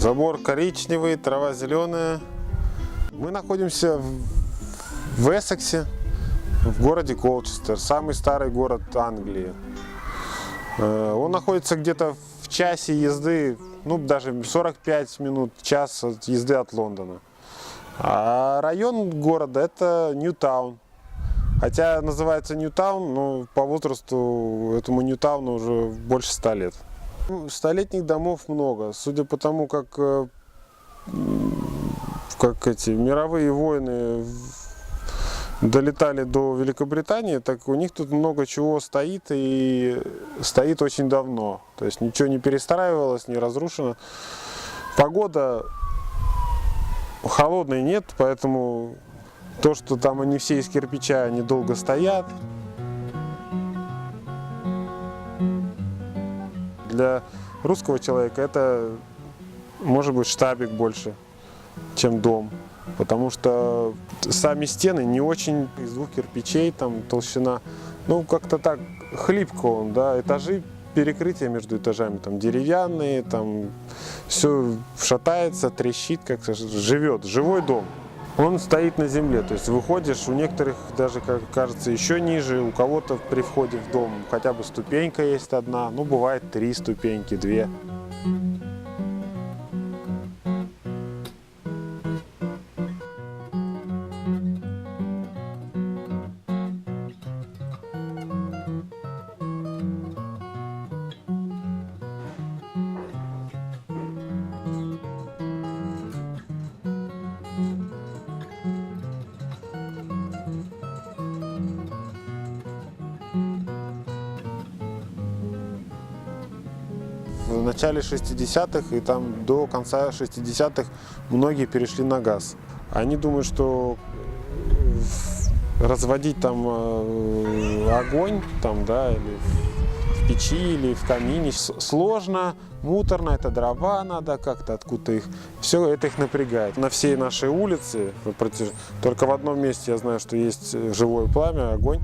Забор коричневый, трава зеленая. Мы находимся в Эссексе, в городе Колчестер, самый старый город Англии. Он находится где-то в часе езды, ну даже 45 минут, час езды от Лондона. А район города это Ньютаун. Хотя называется Ньютаун, но по возрасту этому Ньютауну уже больше 100 лет. Столетних домов много. Судя по тому, как эти мировые войны долетали до Великобритании, так у них тут много чего стоит и стоит очень давно. То есть ничего не перестраивалось, не разрушено. Погода холодной нет, поэтому то, что там они все из кирпича, они долго стоят. Для русского человека это может быть штабик больше, чем дом. Потому что сами стены не очень, из 2 кирпичей, там толщина, ну как-то так хлипко он, да, этажи, перекрытия между этажами там деревянные, там все шатается, трещит, как-то живет, живой дом. Он стоит на земле, то есть выходишь, у некоторых даже, как кажется, еще ниже, у кого-то при входе в дом хотя бы ступенька есть одна, ну бывает 3 ступеньки, 2. В начале 60-х и там до конца 60-х многие перешли на газ. Они думают, что разводить там огонь там, да, или в печи, или в камине сложно, муторно, это дрова надо как-то откуда-то их. Все это их напрягает. На всей нашей улице, только в одном месте я знаю, что есть живое пламя, огонь.